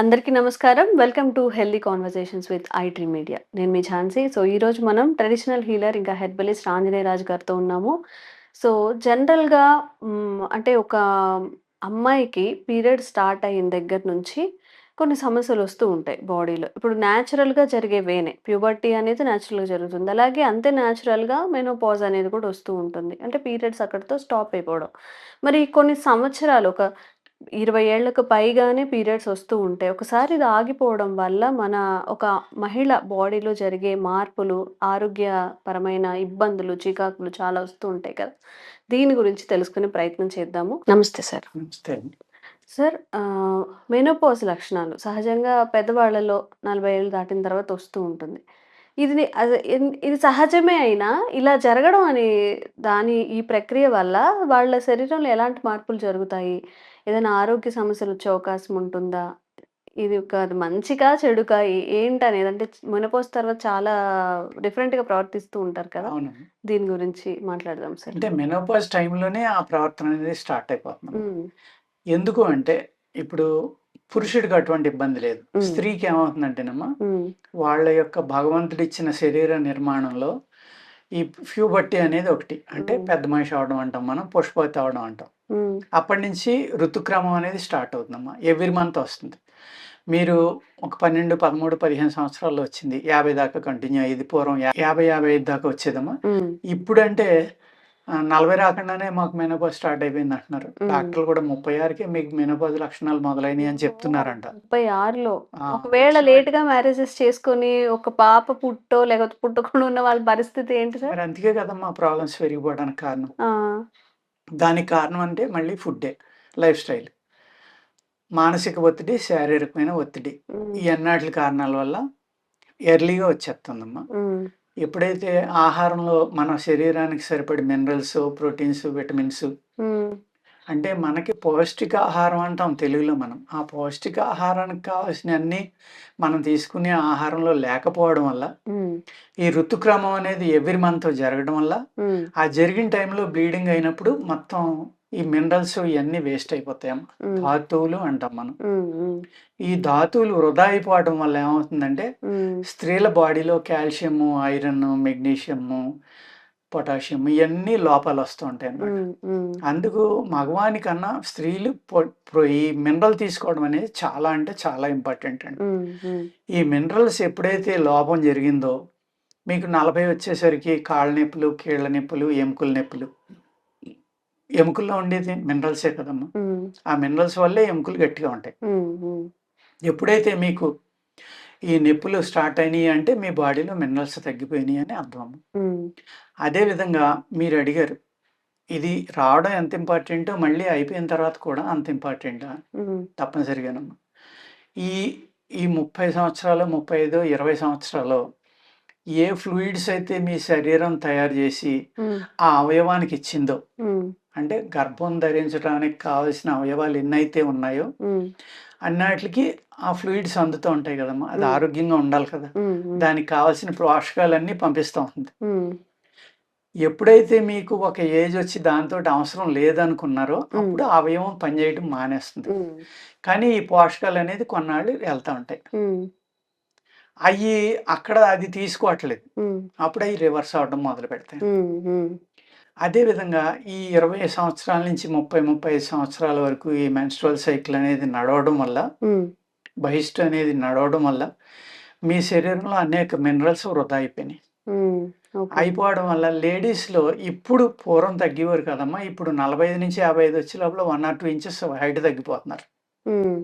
అందరికీ నమస్కారం. Welcome to healthy conversations with I media. నేను మీ ఝాన్సీ. సో, ఈరోజు మనం ట్రెడిషనల్ హీలర్ ఇంకా హెర్బలిస్ట్ ఆంజనేయ రాజు గారితో ఉన్నాము. సో, జనరల్‌గా అంటే ఒక అమ్మాయికి పీరియడ్ స్టార్ట్ అయిన దగ్గర నుంచి కొన్ని సమస్యలొస్తూ ఉంటాయి బాడీలో. ఇప్పుడు న్యాచురల్‌గా జరిగే వేనే. ప్యూబర్టీ అనేది న్యాచురల్‌గా జరుగుతుంది. అలాగే అంతే న్యాచురల్‌గా మెనోపాజ్ అనేది కూడా వస్తూ ఉంటుంది. అంటే పీరియడ్స్ అక్కడితో స్టాప్ అయిపోవడం. మరి కొన్ని సంవత్సరాలు ఒక 20 ఏళ్లకు పైగానే పీరియడ్స్ వస్తూ ఉంటాయి. ఒకసారి ఇది ఆగిపోవడం వల్ల మన ఒక మహిళ బాడీలో జరిగే మార్పులు, ఆరోగ్యపరమైన ఇబ్బందులు, చికాకులు చాలా వస్తూ ఉంటాయి కదా! దీని గురించి తెలుసుకునే ప్రయత్నం చేద్దాము. నమస్తే సార్. నమస్తే అండి. సార్ మెనోపాజ్ లక్షణాలు సహజంగా పెద్దవాళ్ళలో 40 ఏళ్ళు దాటిన తర్వాత వస్తూ ఉంటుంది. ఇది సహజమే అయినా ఇలా జరగడం ఈ ప్రక్రియ వల్ల వాళ్ళ శరీరంలో ఎలాంటి మార్పులు జరుగుతాయి? ఏదైనా ఆరోగ్య సమస్యలొచ్చే అవకాశం ఉంటుందా? అది మంచికా? చెడుకా? ఏంటనేది అంటే మెనోపాజ్ తర్వాత చాలా డిఫరెంట్‌గా ప్రవర్తిస్తూ ఉంటారు కదా! అవునండి. దీని గురించి మాట్లాడదాం సార్. అంటే మెనోపాజ్ టైంలోనే ఆ ప్రవర్తన అనేది స్టార్ట్ అయిపోతుందన్నమాట. హ్మ్. ఎందుకు అంటే, ఇప్పుడు పురుషుడికి అటువంటి ఇబ్బంది లేదు. హ్మ్. స్త్రీకి ఏమవుతుందంటేనమ్మా, హ్మ్. వాళ్ళ యొక్క భగవంతుడిచ్చిన శరీర నిర్మాణంలో ఈ ప్యూబర్టీ అనేది ఒకటి. అంటే హ్మ్. పెద్ద మనిషి అవ్వడం అంటాం మనం, పుష్పవతి అవ్వడం అంటాం. హ్మ్. అప్పటినుంచి ఋతుక్రమం అనేది స్టార్ట్ అవుతుందమ్మా. ఎవ్రీ మంత్ వస్తుంది. మీరు ఒక 12, 13, 15 సంవత్సరాల్లో వచ్చింది. 50 దాకా కంటిన్యూ అయ్యేది. పూర్వం 50, 55 దాకా వచ్చేదమ్మా. హ్మ్. ఇప్పుడంటే 40 రాకుండానే మాకు మెనోపాజ్ స్టార్ట్ అయిపోయిందంటున్నారు. హ్మ్. డాక్టర్లు కూడా 36కే మీకు మెనోపాజ్ లక్షణాలు మొదలైనయి అని ఓహ్! చెప్తున్నారంట. 36లో. ఆ! ఒకవేళ వచ్చిన వెంట లేట్‌గా మ్యారేజెస్ చేసుకొని ఒక పాప పుట్టో, లేకపోతే పుట్టకుండా ఉన్న వాళ్ళ పరిస్థితి ఏంటి సార్? మరి అందుకే కదమ్మా ప్రాబ్లమ్స్ పెరిగిపోవడానికి కారణం. ఆ! దానికి కారణం అంటే మళ్ళీ ఫుడ్డే. Life style. మానసిక ఒత్తిడి, శారీరకమైన ఒత్తిడి. హ్మ్. ఈ అన్నాటిలి కారణాల వల్ల ఎర్లీగా వచ్చేస్తుందమ్మా. హ్మ్. ఎప్పుడైతే ఆహారంలో మన శరీరానికి సరిపడే మినరల్స్, ప్రోటీన్స్, విటమిన్స్ హ్మ్. అంటే మనకి పౌష్టికాహారం అంటాం తెలుగులో మనం. ఆ పౌష్టికాహారానికి కావాల్సినయన్నీ మనం తీసుకునే ఆహారంలో లేకపోవడం వల్ల, హ్మ్. ఈ ఋతుక్రమం అనేది ఎవ్రీ మంత్ జరగడం వల్ల, హ్మ్. ఆ జరిగిన టైంలో బ్లీడింగ్ అయినప్పుడు మొత్తం ఈ మినరల్స్ ఇయన్నీ వేస్ట్ అయిపోతాయమ్మ. హ్మ్. ధాతువులు అంటాం మనం. హ్మ్. హ్మ్. ఈ ధాతువులు వృధా అయిపోవడం వల్ల ఏమవుతుందంటే, హ్మ్. స్త్రీల బాడీలో కాల్షియము, ఐరన్, మెగ్నీషియము, పొటాషియం ఇయన్నీ లోపాలొస్తూ ఉంటాయన్నమాట. హ్మ్. హ్మ్. అందుకు మగవానికన్నా స్త్రీలు పొ ప్రొ ఈ మినరల్ తీసుకోవడం అనేది చాలా అంటే చాలా ఇంపార్టెంట్ అండి. హ్మ్. హ్మ్. ఈ మినరల్స్ ఎప్పుడైతే లోపం జరిగిందో, మీకు 40 వచ్చేసరికి కాళ్ళ నొప్పులు, కీళ్ళ నొప్పులు, ఎముకల నొప్పులు. ఎముకల్లో ఉండేది మినరల్సే కదమ్మా! హ్మ్. ఆ మినరల్స్ వల్లే ఎముకలు గట్టిగా ఉంటాయి. హ్మ్. హ్మ్. ఎప్పుడైతే మీకు ఈ నొప్పులు స్టార్ట్ అయినియి అంటే మీ బాడీలో మినరల్స్ తగ్గిపోయినియి అని అర్థం. హ్మ్. అదే విధంగా మీరడిగారు. ఇది రావడం ఎంత ఇంపార్టెంటో మళ్ళీ అయిపోయిన తర్వాత కూడా అంత ఇంపార్టెంటా? హ్మ్. తప్పనిసరిగానమ్మా. ఈ ఈ 30 సంవత్సరాలో, 35, 20 సంవత్సరాలో ఏ ఫ్లూయిడ్స్ అయితే మీ శరీరం తయారు జేసి హ్మ్. ఆ అవయవానికి ఇచ్చిందో, హ్మ్. అంటే గర్భం ధరించడానికి కావాల్సిన అవయవాలు ఎన్నైతే ఉన్నాయో, హ్మ్. అన్నాటిలికి ఆ ఫ్లూయిడ్స్ అందుతూ ఉంటాయి గదమ్మా! అది హ్మ్. ఆరోగ్యంగా ఉండాలి కదా! హ్మ్. హ్మ్. దానికి కావాల్సిన పోషకాలన్నీ పంపిస్తా ఉంది. హ్మ్. ఎప్పుడైతే మీకు ఒక ఏజొచ్చి దాంతోటి అవసరం లేదనుకున్నారో, హ్మ్. అప్పుడు ఆ అవయవం పనిజేయడం మానేస్తుంది. హ్మ్. కానీ ఈ పోషకాలనేది కొన్నాళ్ళు ఎళ్తా ఉంటాయి. హ్మ్. అయ్యి అక్కడ అది తీసుకోవట్లేదు. హ్మ్. అప్పుడయి రివర్స్ అవ్వడం మొదలుపెడతాయి. హ్మ్. హ్మ్. అదే విధంగా ఈ 20 సంవత్సరాల నుంచి 30, 35 సంవత్సరాల వరకు ఈ మెన్‌స్ట్రువల్ సైకిల్ అనేది నడవడం వల్ల, హ్మ్. బహిష్టు అనేది నడవడం వల్ల, మీ శరీరంలో అనేక మినరల్స్ వృధా అయిపోయినాయి. హ్మ్. ఓకే. అయిపోవడం వల్ల లేడీస్‌లో ఇప్పుడు పూర్వం తగ్గేవారు కాదమ్మా! ఇప్పుడు 45-55 వచ్చే లోపల 1 ఆర్ 2 ఇంచెస్ హైట్ తగ్గిపోతున్నారు. హ్మ్.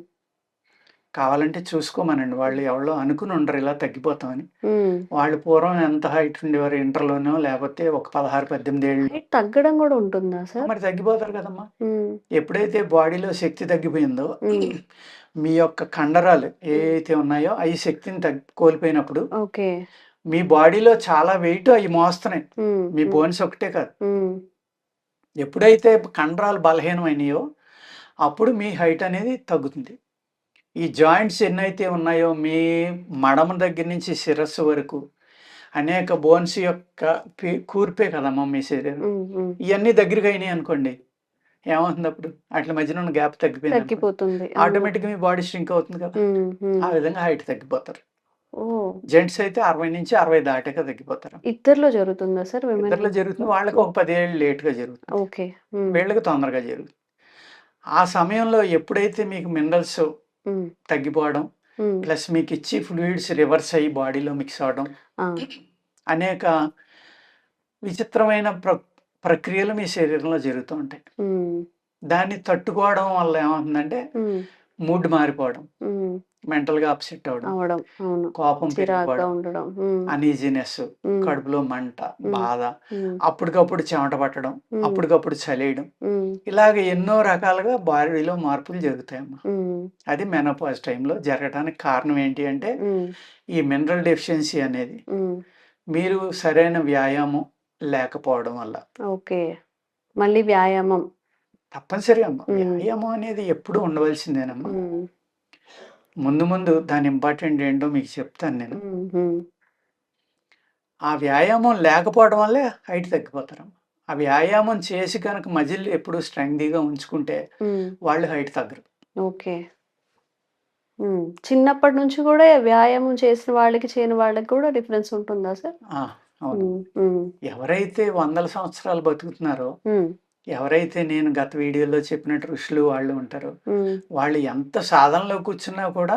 కావాలంటే చూసుకోమనండి. వాళ్ళు ఎవళ్ళో అనుకుని ఉండరు ఇలా తగ్గిపోతామని. హ్మ్. వాళ్ళు పూర్వం ఎంత హైట్ ఉండేవారు ఇంటర్‌లోనో లేపోతే ఒక 16, 18 ఏళ్ళు హైట్ తగ్గడం గూడా ఉంటుందా సార్? మరి తగ్గిపోతారు కదమ్మా! హ్మ్. ఎప్పుడైతే బాడీలో శక్తి తగ్గిపోయిందో, హ్మ్. మీ యొక్క కండరాలు హ్మ్. ఏయైతే ఉన్నాయో అయి శక్తిని కోల్పోయినప్పుడు, ఓకే. మీ బాడీలో చాలా వెయిట్ అయి మోస్తున్నాయి. హ్మ్. మీ హ్మ్. బోన్స్ ఒకటే కాదు. హ్మ్. ఎప్పుడైతే కండరాలు బలహీనమైనయో, అప్పుడు మీ హైట్ అనేది తగ్గుతుంది. ఈ జాయింట్స్ ఎన్నైతే ఉన్నాయో, మీ మడమ దగ్గర నుంచి శిరస్సు వరకు అనేక బోన్స్ యొక్క కూర్పే కదమ్మా మీ శరీరం. హ్మ్. హ్మ్. ఇయన్నీ దగ్గరగయినాయనుకోండి, ఏమవుతుంది అప్పుడు? ఆటిల మధ్యన ఉన్న గ్యాప్ తగ్గిపోయిందనుకోండి. తగ్గిపోతుంది. అవును. ఆటోమేటిక్‌గా మీ బాడీ ష్రింక్ అవుతుంది కదా! ఆ విధంగా హైట్ తగ్గిపోతారు. ఓహ్! జెంట్స్ అయితే 60-60 దాటాక తగ్గిపోతారు. ఇద్దరిలో జరుగుతుందా సార్? ఇద్దరిలో జరుగుతుంది. వాళ్ళకి ఒక 10 ఏళ్ళు లేట్‌గా జరుగుతుంది. ఓకే. వీళ్ళకి తొందరగా జరుగుతుంది. ఆ సమయంలో ఎప్పుడైతే మీకు మినరల్స్ తగ్గిపోవడం, ప్లస్ మీకు ఇచ్చి ఫ్లూయిడ్స్ రివర్స్ అయ్యి బాడీలో మిక్స్ అవ్వడం, అనేక విచిత్రమైన ప్రక్రియలు మీ శరీరంలో జరుగుతూ ఉంటాయి. దాన్ని తట్టుకోవడం వల్ల ఏమవుతుందంటే మూడ్ మారిపోవడం, మెంటల్‌గా అప్సెట్ అవ్వడం, కోపం పెరిగిపోవడం, అనీజీనెస్, కడుపులో మంట, బాధ, అప్పటికప్పుడు చెమట పట్టడం, అప్పటికప్పుడు చలేయడం, ఇలాగ ఎన్నో రకాలుగా బాడీలో మార్పులు జరుగుతాయమ్మా. అది మెనోపాజ్ టైంలో జరగడానికి కారణం ఏంటి అంటే ఈ మినరల్ డెఫిషియన్సీ అనేది మీరు సరైన వ్యాయామం లేకపోవడం వల్ల. ఓకే. మళ్ళీ వ్యాయామం తప్పనిసరిగా అమ్మా. వ్యాయామం అనేది ఎప్పుడూ ఉండవలసిందేనమ్మా. ముందు ముందు దాని ఇంపార్టెంట్ ఏంటో మీకు చెప్తాను నేను. ఆ వ్యాయామం లేకపోవడం వల్లే హైట్ తగ్గిపోతారమ్మా. ఆ వ్యాయామం చేసి కనుక మజిల్ ఎప్పుడు స్ట్రెంగ్తీగా ఉంచుకుంటే వాళ్ళు హైట్ తగ్గరు. ఓకే. చిన్నప్పటి నుంచి కూడా వ్యాయామం చేసిన వాళ్ళకి, చేయని వాళ్ళకి కూడా డిఫరెన్స్ ఉంటుందా సార్? అవును. ఎవరైతే వందల సంవత్సరాలు బతుకుతున్నారో, ఎవరైతే నేను గత వీడియోలో చెప్పినట్టు ఋషులు వాళ్ళు ఉంటారో, వాళ్ళు ఎంత సాధనలో కూర్చున్నా కూడా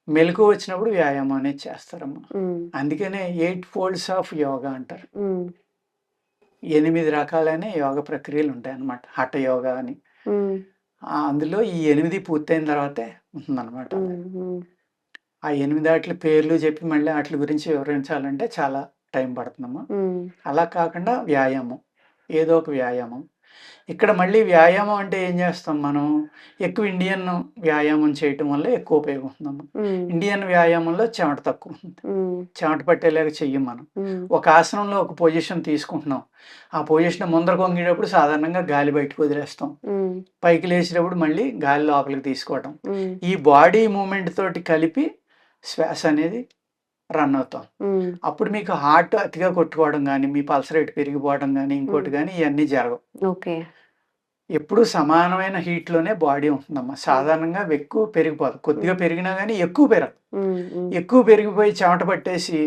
మెలకువ వచ్చినప్పుడు వ్యాయామం అనేది చేస్తారమ్మా. అందుకనే 8 ఫోల్డ్స్ ఆఫ్ యోగా అంటారు. 8 రకాలైన యోగ ప్రక్రియలు ఉంటాయన్నమాట. హఠ యోగా అని. అందులో ఈ 8 పూర్తయిన తర్వాతే ఉంటుందన్నమాట. ఆ 8 ఆట్ల పేర్లు చెప్పి మళ్ళీ ఆట్ల గురించి వివరించాలంటే చాలా టైం పడుతుందమ్మా. అలా కాకుండా వ్యాయామం, ఏదో ఒక వ్యాయామం. ఇక్కడ మళ్ళీ వ్యాయామం అంటే ఏం చేస్తాం మనం? ఎక్కువ ఇండియన్ వ్యాయామం చేయటం వల్ల ఎక్కువ ఉపయోగం ఉంటుందమ్మా. ఇండియన్ వ్యాయామంలో చెమట తక్కువ ఉంటుంది. చెమట పట్టేలాగా చెయ్యం మనం. ఒక ఆసనంలో ఒక పొజిషన్ తీసుకుంటున్నాం. ఆ పొజిషన్ ముందర కొంగేటప్పుడు సాధారణంగా గాలి బయటకు వదిలేస్తాం. పైకి లేచినప్పుడు మళ్ళీ గాలి లోపలికి తీసుకోవటం. ఈ బాడీ మూమెంట్ తోటి కలిపి శ్వాస అనేది రన్ అవుతాం. అప్పుడు మీకు హార్ట్ అతిగా కొట్టుకోవడం కానీ, మీ పల్స్ రేట్ పెరిగిపోవడం కానీ, ఇంకోటి కానీ ఇవన్నీ జరగవు. ఓకే. ఎప్పుడు సమానమైన హీట్లోనే బాడీ ఉంటుందమ్మా. సాధారణంగా ఎక్కువ పెరిగిపోదు. కొద్దిగా పెరిగినా కానీ ఎక్కువ పెరగదు. ఎక్కువ పెరిగిపోయి చెమట పట్టేసి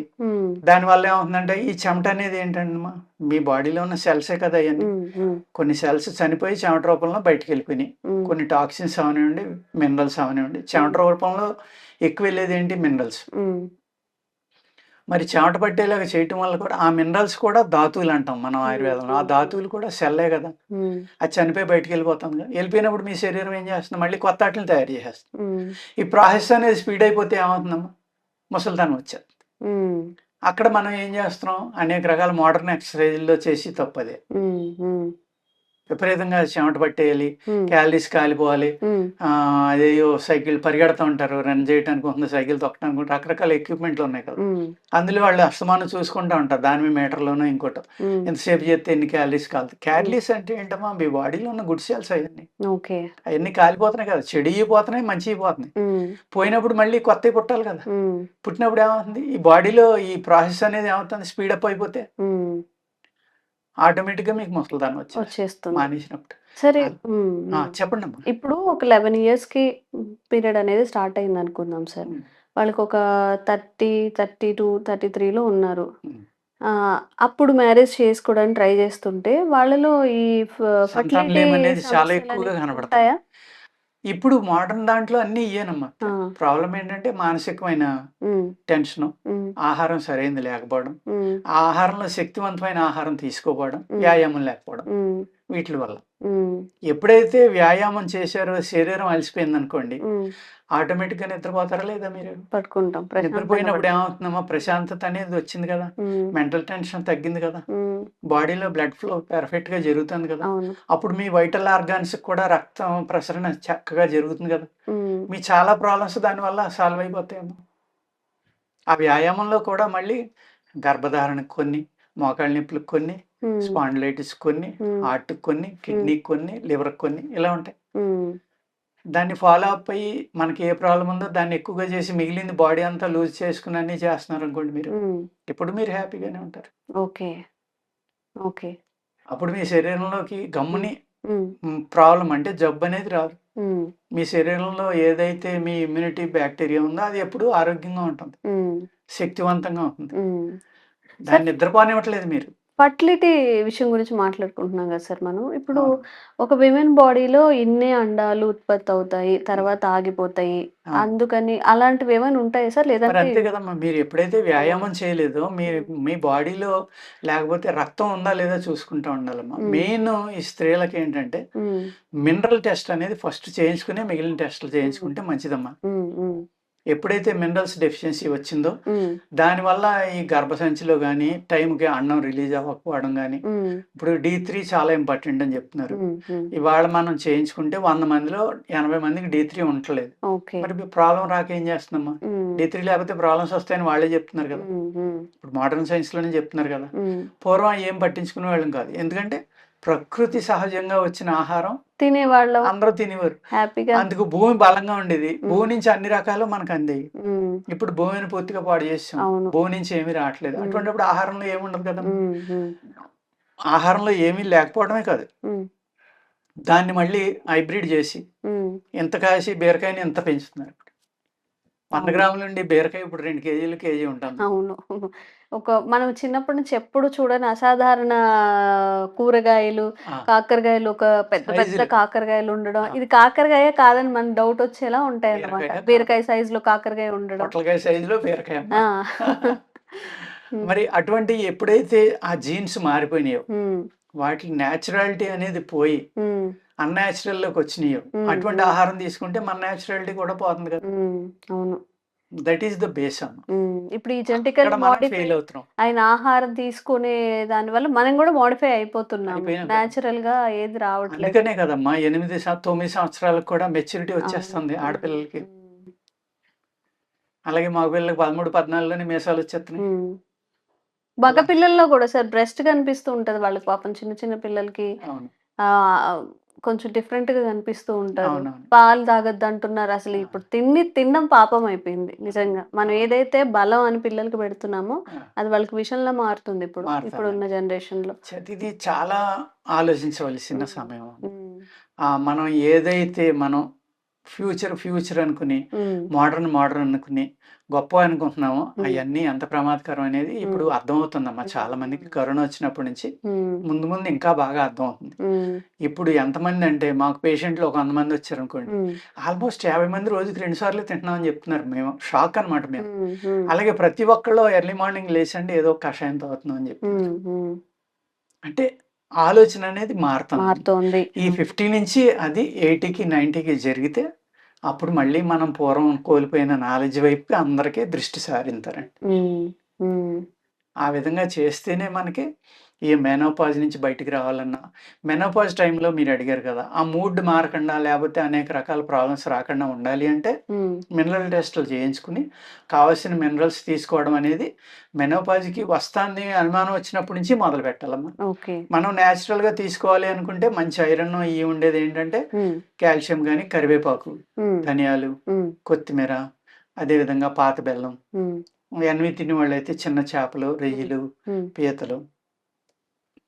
దానివల్ల ఏమవుతుందంటే ఈ చెమట అనేది ఏంటంటమ్మా, మీ బాడీలో ఉన్న సెల్సే కదా అవన్నీ. కొన్ని సెల్స్ చనిపోయి చెమట రూపంలో బయటకు వెళ్ళిపోయినాయి. కొన్ని టాక్సిన్స్ అవనివ్వండి, మినరల్స్ అవనివ్వండి. చెమట రూపంలో ఎక్కువ వెళ్ళేది ఏంటి? మినరల్స్. మరి చెమట పట్టేలాగా చేయటం వల్ల కూడా ఆ మినరల్స్ కూడా ధాతువులు అంటాం మనం ఆయుర్వేదంలో. ఆ ధాతువులు కూడా సెల్లే కదా. అది చనిపోయి బయటకు వెళ్ళిపోతాం కదా. వెళ్ళిపోయినప్పుడు మీ శరీరం ఏం చేస్తుంది? మళ్ళీ కొత్త వాటిని తయారు చేసేస్తుంది. ఈ ప్రాసెస్ అనేది స్పీడ్ అయిపోతే ఏమవుతుందమ్మా? ముసలితనం వచ్చేది. అక్కడ మనం ఏం చేస్తున్నాం? అనేక రకాల మోడర్న్ ఎక్సర్సైజుల్లో చేసి తప్పదే. విపరీతంగా చెమట పట్టేయాలి, క్యాలరీస్ కాలిపోవాలి, అదేయో సైకిల్ పరిగెడతా ఉంటారు, రన్ చేయడానికి ఉంటుంది, సైకిల్ తొక్కడానికి రకరకాల ఎక్విప్మెంట్లు ఉన్నాయి కదా. అందులో వాళ్ళు అస్తమానం చూసుకుంటా ఉంటారు, దాని మీద మీటర్లోనో ఇంకోటో ఎంతసేపు చేస్తే ఎన్ని క్యాలరీస్ కాలుతాయి. క్యాలరీస్ అంటే ఏంటమ్మా? మీ బాడీలో ఉన్న గుడ్ సెల్స్ అవన్నీ. అవన్నీ కాలిపోతున్నాయి కదా, చెడిపోతున్నాయి, మంచి పోతున్నాయి. పోయినప్పుడు మళ్ళీ కొత్తవి పుట్టాలి కదా. పుట్టినప్పుడు ఏమవుతుంది? ఈ బాడీలో ఈ ప్రాసెస్ అనేది ఏమవుతుంది? స్పీడప్ అయిపోతే ఆటోమేటిక్గా మీకు ముసలితనం వచ్చేస్తుంది మానేసినప్పుడు. సరే. చెప్పండి అమ్మా. ఇప్పుడు ఒక 11 ఇయర్స్‌కి పీరియడ్ అనేది స్టార్ట్ అయింది అనుకుందాం సార్. వాళ్ళకి ఒక 30, 32, 33లో ఉన్నారు. అప్పుడు మ్యారేజ్ చేసుకోవడానికి ట్రై చేస్తుంటే వాళ్ళలో ఈ ఫర్టిలిటీ అనేది చాలా ఎక్కువగా కనబడతాయా? ఇప్పుడు మోడర్న్ దాంట్లో అన్ని ఇయ్యేనమ్మా. ప్రాబ్లం ఏంటంటే మానసికమైన టెన్షన్, ఆహారం సరైనది లేకపోవడం, ఆ ఆహారంలో శక్తివంతమైన ఆహారం తీసుకోపోవడం, వ్యాయామం లేకపోవడం, వీటి వల్ల. ఎప్పుడైతే వ్యాయామం చేశారో శరీరం అలసిపోయింది అనుకోండి, ఆటోమేటిక్గా నిద్రపోతారా లేదా? మీరు పడుకుంటాం. నిద్రపోయినప్పుడు ఏమవుతుందమ్మా? ప్రశాంతత అనేది వచ్చింది కదా, మెంటల్ టెన్షన్ తగ్గింది కదా, బాడీలో బ్లడ్ ఫ్లో పర్ఫెక్ట్ గా జరుగుతుంది కదా. అప్పుడు మీ వైటల్ ఆర్గాన్స్ కూడా రక్తం ప్రసరణ చక్కగా జరుగుతుంది కదా. మీ చాలా ప్రాబ్లమ్స్ దానివల్ల సాల్వ్ అయిపోతాయమ్మా. ఆ వ్యాయామంలో కూడా మళ్ళీ గర్భధారణకు కొన్ని, మోకాళ్ళ నొప్పులకు కొన్ని, స్పాండిలైటిస్ కొన్ని, హార్ట్ కొన్ని, కిడ్నీ కొన్ని, లివర్ కొన్ని, ఇలా ఉంటాయి. దాన్ని ఫాలో అప్ అయ్యి మనకి ఏ ప్రాబ్లం ఉందో దాన్ని ఎక్కువగా చేసి మిగిలింది బాడీ అంతా లూజ్ చేసుకుని అన్ని చేస్తున్నారు అనుకోండి, మీరు ఇప్పుడు మీరు హ్యాపీగానే ఉంటారు. ఓకే. ఓకే. అప్పుడు మీ శరీరంలోకి గమ్ముని ప్రాబ్లం అంటే జబ్బు అనేది రాదు. హ్మ్. మీ శరీరంలో ఏదైతే మీ ఇమ్యూనిటీ బ్యాక్టీరియా ఉందో అది ఎప్పుడూ ఆరోగ్యంగా ఉంటుంది. హ్మ్. శక్తివంతంగా ఉంటుంది. హ్మ్. దాన్ని సార్ నిద్రపోనివ్వట్లేదు మీరు. ఫర్టిలిటీ విషయం గురించి మాట్లాడుకుంటున్నాం గదా సార్ మనం. ఇప్పుడు అవును. ఒక విమెన్ బాడీలో ఇన్నే అండాలు ఉత్పత్తవుతాయి. తర్వాత ఆగిపోతాయి. అవును. అందుకని అలాంటివేమైనా ఉంటాయా సార్? మరి లేదంటే అంతే కదమ్మా! మీరు ఎప్పుడైతే అవును. వ్యాయామం చేయలేదో హ్మ్. మీ బాడీలో లేకపోతే రక్తం ఉందా లేదా చూసుకుంటా ఉండాలమ్మా. హ్మ్. మెయిన్ ఈ స్త్రీలకేంటంటే హ్మ్. మినరల్ టెస్ట్ అనేది ఫస్ట్ చేయించుకుని మిగిలిన టెస్టులు హ్మ్. చేయించుకుంటే మంచిదమ్మా. హ్మ్. హ్మ్. ఎప్పుడైతే మినరల్స్ డెఫిషియన్సీ వచ్చిందో హ్మ్. దానివల్ల ఈ గర్భసంచిలో గానీ, టైంకి అన్నం రిలీజ్ అవ్వకపోవడం గానీ, హ్మ్. ఇప్పుడు D3 చాలా ఇంపార్టెంట్ అని చెప్తున్నారు. హ్మ్. హ్మ్. ఇవాళ మనం చేయించుకుంటే 100 మందిలో 80 మందికి D3 ఉండట్లేదు. ఓకే. మరి ప్రాబ్లమ్ రాక ఏం చేస్తుందమ్మా? హ్మ్. D3 లేకపోతే ప్రాబ్లమ్స్ వస్తాయని వాళ్ళే చెప్తున్నారు కదా! హ్మ్. హ్మ్. ఇప్పుడు మోడర్న్ సైన్స్‌లోనే చెప్తున్నారు కదా! హ్మ్. పూర్వం ఏం పట్టించుకునేవాళ్ళం కాదు. ఎందుకంటే ప్రకృతి సహజంగా వచ్చిన ఆహారం తినేవాళ్ళం. అందరూ తినేవారు. హ్యాపీగా అందుకు భూమి బలంగా ఉండేది. హ్మ్. భూమి నుంచి అన్ని రకాలు మనకు అందేయి. హ్మ్. ఇప్పుడు భూమిని పూర్తిగా పాడు చేసేసాం. అవును. భూమి నుంచి ఏమీ రావట్లేదు. హ్మ్. అటువంటప్పుడు ఆహారంలో ఏముండదు కదమ్మా! హ్మ్. హ్మ్. ఆహారంలో ఏమీ లేకపోవడమే కాదు. హ్మ్. దాన్ని మళ్ళీ హైబ్రిడ్ చేసి హ్మ్. ఇంత కాసి బీరకాయని ఇంత పెంచుతున్నారు. 100 అవును. గ్రాముల నుండి బీరకాయ ఇప్పుడు 2 కేజీలు, కేజీ ఉంటుంది. అవును. మనం చిన్నప్పటి నుంచి ఎప్పుడు చూడని అసాధారణ కూరగాయలు, ఆ! కాకరకాయలు ఒక పెద్ద పెద్ద సైజులు. కాకరకాయలు ఉండడం. ఆ! ఇది కాకరకాయ కాదని మనకు డౌట్ వచ్చేలా ఉంటాయన్నమాట. బీరకాయ కాదు. బీరకాయ సైజులో కాకరకాయ ఉండడం. పొట్లకాయ సైజులో బీరకాయ అమ్మ. ఆ! హ్మ్. మరి అటువంటియి ఎప్పుడైతే ఆ జీన్స్ మారిపోయినాయో, హ్మ్. వాటికి నేచురాలిటీ అనేది పోయి హ్మ్. అన్‌నేచురల్‌లోకొచ్చినియో, హ్మ్. అటువంటి హ్మ్. ఆహారం తీసుకుంటే మన నేచురాలిటీ కూడా పోతుంది కదా! హ్మ్. అవును. దట్ ఈస్ ద బేస్ అమ్మ. హ్మ్. ఇప్పుడు ఈ అక్కడ జెనెటికల్లీ మనం మోడిఫై ఫెయిల్ అవుతున్నాం. అయిన ఆహారం తీసుకునే దానివల్ల మనం గూడా మోడిఫై అయిపోతున్నాము. అయిపోయాం కదా! నేచురల్‌గా ఏది రావట్లేదు. అందుకనే కదమ్మా 9 సంవత్సరాలకు కూడా మెచ్యూరిటీ అవును. వచ్చేస్తుంది హ్మ్. ఆడపిల్లలకి. హ్మ్. అలాగే మగపిల్లలకి 13, 14లోనే మీసాలొచ్చేస్తున్నాయి. హ్మ్. మగ అలా పిల్లల్లో గూడా సార్ బ్రెస్ట్ కనిపిస్తూ ఉంటది వాళ్ళకి పాపం చిన్న చిన్న పిల్లలకి. అవును. ఆహ్, కొంచెం డిఫరెంట్‌గా కనిపిస్తూ ఉంటారు. అవునవును. పాలు తాగొద్దంటున్నారు. అసలు ఆ! ఇప్పుడు తినడం పాపం అయిపోయింది నిజంగా. మనం అవును. ఏదైతే బలం అని పిల్లలకి పెడుతున్నామో ఆ! అది వాళ్ళకి విషంలా మారుతుంది ఇప్పుడు. ఇప్పుడున్న మారుతుందండి. జనరేషన్‌లో. ఇది చాలా ఆలోచించవలసిన హ్మ్. సమయం. హ్మ్. మనం ఏదైతే మనం ఫ్యూచర్ అనుకుని, హ్మ్. మోడర్న్ అనుకుని, గొప్పవి అనుకుంటున్నామో హ్మ్. అయన్నీ ఎంత ప్రమాదకరం అనేది ఇప్పుడు హ్మ్. అర్థమవుతుందమ్మా హ్మ్. చాలా మందికి. హ్మ్. కరోనా వచ్చినప్పటి నుంచి హ్మ్. ముందు ముందు ఇంకా బాగా అర్థమవుతుంది. హ్మ్. ఇప్పుడు ఎంతమందంటే మాకు పేషెంట్లు ఒక 100 మంది వచ్చారనుకోండి. హ్మ్. ఆల్మోస్ట్ 50 మంది రోజుకి 2 సార్లు తింటున్నామని చెప్తున్నారు. మేము షాక్ అనమాట మేము. హ్మ్. హ్మ్. అలాగే ప్రతి ఒక్కళ్ళు ఎర్లీ మార్నింగ్ లేసండి ఏదో ఒక కషాయం తాగుతున్నాం అని చెప్తున్నారు. హ్మ్. హ్మ్. అంటే ఆలోచన అనేది మారుతుందమ్మ. మారుతోంది. ఈ అవును. 50 నుంచి అది 80కి, 90కి జరిగితే అప్పుడు మళ్ళీ మనం పూర్వం కోల్పోయిన నాలెడ్జ్ వైపుకి అందరికీ దృష్టి సారింతారండి. హ్మ్. హ్మ్. ఆ విధంగా చేస్తేనే మనకి ఈ మెనోపాజ్ నుంచి బయటికి రావాలన్నా, మెనోపాజ్ టైంలో మీరు అడిగారు కదా! ఆ మూడ్ మారకుండా లేపోతే అనేక రకాల ప్రాబ్లమ్స్ రాకుండా ఉండాలి అంటే హ్మ్. మినరల్ టెస్టులు చేయించుకుని, కావాల్సిన మినరల్స్ తీసుకోవడం అనేది మెనోపాజ్‌కి వస్తాంది అనుమానం వచ్చినప్పటి నుంచి మొదలుపెట్టాలమ్మా. ఓకే. మనం నేచురల్‌గా తీసుకోవాలి అనుకుంటే మంచి ఐరన్ ఇయి ఉండేదేంటంటే హ్మ్. కాల్షియం గాని, కరివేపాకు, హ్మ్. ధనియాలు, హ్మ్. కొత్తిమీర, అదేవిధంగా పాత బెల్లం. హ్మ్. ఎన్వి తినేవాళ్ళైతే చిన్న చేపలు, హ్మ్. రొయ్యలు, హ్మ్. పీతలు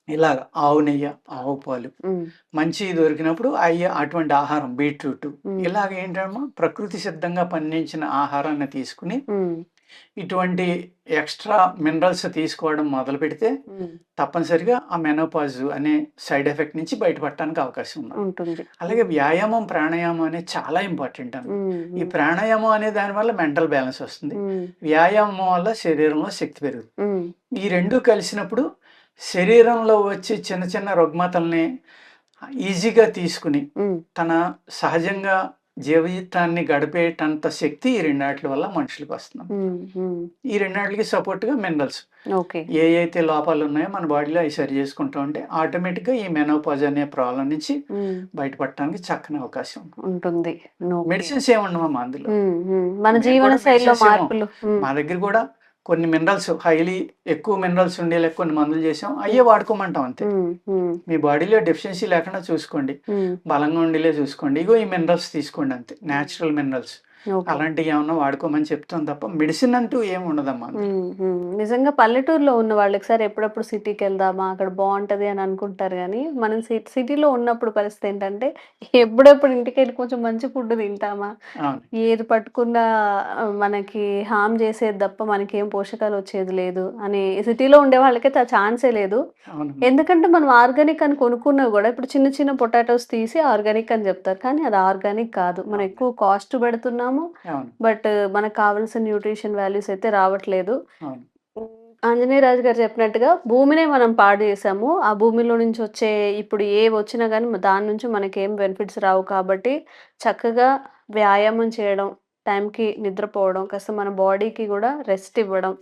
ఇలాగ ఆవు నెయ్య, ఆవు పాలు హ్మ్. మంచియి దొరికినప్పుడు అటువంటి ఆహారం బీట్రూటు హ్మ్. ఇలాగ ఏంటమ్మా ప్రకృతి సిద్ధంగా పండించిన ఆహారాన్ని తీసుకొని హ్మ్. ఇటువంటి ఎక్స్‌ట్రా మినరల్స్ తీసుకోవడం మొదలుపెడితే హ్మ్. తప్పనిసరిగా ఆ మెనోపాజ్ అనే సైడ్ ఎఫెక్ట్ నుంచి బయటపడటానికి అవకాశం ఉందమ్మ. ఉంటుంది. అలాగే హ్మ్. వ్యాయామం, ప్రాణాయామం అనేది చాలా ఇంపార్టెంట్ అమ్మ. హ్మ్. ఈ హ్మ్. ప్రాణాయామం అనే దానివల్ల మెంటల్ బ్యాలెన్స్ వస్తుంది. హ్మ్. వ్యాయామం వల్ల శరీరంలో శక్తి పెరుగుతుంది. హ్మ్. ఈ 2 కలిసినప్పుడు శరీరంలో వచ్చే చిన్న చిన్న రుగ్మతల్ని ఈజీగా తీసుకొని, హ్మ్. తన సహజంగా జీవితాన్ని గడిపేటంత శక్తి ఈ రెండాట్లి వల్ల మనుషులకొస్తుందమ్మ. హ్మ్. హ్మ్. ఈ రెండాట్లికి సపోర్ట్‌గా మినరల్స్. ఓకే. ఏ అయితే లోపాలున్నాయో మన బాడీలో అయి సరి చేసుకుంటూ ఉంటే ఆటోమేటిక్‌గా ఈ మెనోపాజ్ అనే ప్రాబ్లమ్ నుంచి హ్మ్. బయటపడటానికి చక్కని అవకాశం ఉంది. ఉంటుంది. ఓకే. మెడిసిన్స్ ఏముండవమ్మా అందులో. హ్మ్. హ్మ్. మన మేము జీవన కూడా శైలిలో మెడిసిన్స్ ఏమో మార్పులు. హ్మ్. మా దగ్గర కూడా కొన్ని మినరల్స్ ఎక్కువ మినరల్స్ ఉండేలా కొన్ని మందులు చేసాం. అయ్యే హ్మ్. వాడుకోమంటాం అంతే. హ్మ్. హ్మ్. మీ బాడీలో డెఫిషియన్సీ లేకుండా చూసుకోండి. హ్మ్. బలంగా ఉండేలే చూసుకోండి. ఇగో ఈ మినరల్స్ తీసుకోండి అంతే. హ్మ్. Natural minerals. ఓకే. అలాంటివి ఏమన్నా వాడుకోమని చెప్తాం తప్ప మెడిసిన్ అంటూ ఏమి ఉండదమ్మా అందులో. నిజంగా పల్లెటూరులో ఉన్న వాళ్ళకి సార్ ఎప్పుడప్పుడు సిటీకెళ్దామా అక్కడ బావుంటది అని అనుకుంటారు గానీ, మనం సిటీలో ఉన్నప్పుడు పరిస్థితి ఏంటంటే, ఎప్పుడెప్పుడు ఇంటికెళ్ళి కొంచెం మంచి ఫుడ్ తింటామా? అవును. ఏది పట్టుకున్నా మనకి హార్మ్ చేసేది తప్ప మనకేం పోషకాలు వచ్చేది లేదు అని సిటీలో ఉండే వాళ్ళకైతే ఆ ఛాన్సే లేదు. అవునమ్మా. ఎందుకంటే మనం ఆర్గానిక్ అని కొనుక్కున్నవి గూడా ఇప్పుడు చిన్న చిన్న పొటాటోస్ తీసి ఆర్గానిక్ అని జెప్తారు. కానీ అది ఆర్గానిక్ కాదు. మనం అవును. ఎక్కువ కాస్ట్ పెడుతున్నాము. అవును. బట్ మనకు కావాల్సిన న్యూట్రిషన్ వాల్యూస్ అయితే రావట్లేదు. అవును. హ్మ్. ఆంజనేయ రాజు గారు చెప్పినట్టుగా భూమినే మనం పాడు చేసాము. ఆ భూమిలో నుంచి వచ్చే ఇప్పుడు ఏవొచ్చినా గానీ దాని నుంచి మనకేం బెనిఫిట్స్ రావు కాబట్టి చక్కగా వ్యాయామం చేయడం, టైంకి నిద్రపోవడం, కాస్త మన బాడీకి గూడా రెస్ట్ ఇవ్వడం.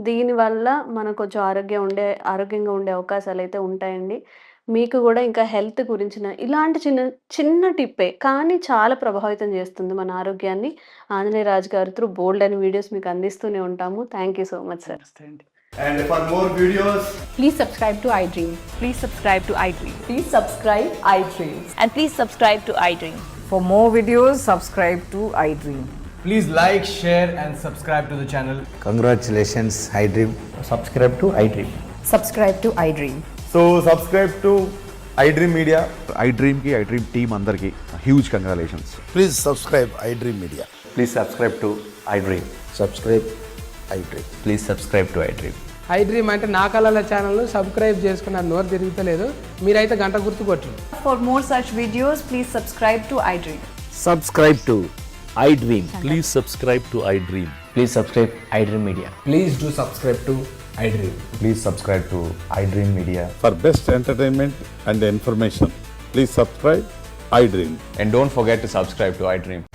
దీనివల్ల మనం కొంచెం ఆరోగ్యంగా ఉండే అవకాశాలైతే ఉంటాయండి. మీకు గూడా ఇంకా హెల్త్ గురించిన ఇలాంటి చిన్న చిన్న టిప్పే కానీ చాలా ప్రభావితం చేస్తుంది మన ఆరోగ్యాన్ని. ఆంజనేయ రాజు గారు త్రూ బోలెడన్ని వీడియోస్ మీకు అందిస్తూనే ఉంటాము. Thank you so much sir. నమస్తే అండి. And for more videos, Please subscribe to iDream. Please subscribe to iDream. Please subscribe iDream. And please subscribe to iDream. For more videos, subscribe to iDream. please like, share, and subscribe to the channel. Congratulations, iDream. subscribe to iDream. Subscribe to iDream. So, subscribe to iDream Media. iDream team andarki huge congratulations. Please subscribe iDream Media. Please subscribe to iDream. Subscribe iDream. Please subscribe to iDream. iDream అంటే నా కళల ఛానల్ను subscribe చేసుకున్న నోరు తిరుగుతలేదు. మీరైతే గంట గుర్తు కొట్టండి. For more such videos, please subscribe to iDream. Subscribe to iDream. Please subscribe to iDream. Please subscribe iDream Media. Please do subscribe to iDream. Please subscribe to iDream Media. For best entertainment and information, please subscribe iDream. And don't forget to subscribe to iDream.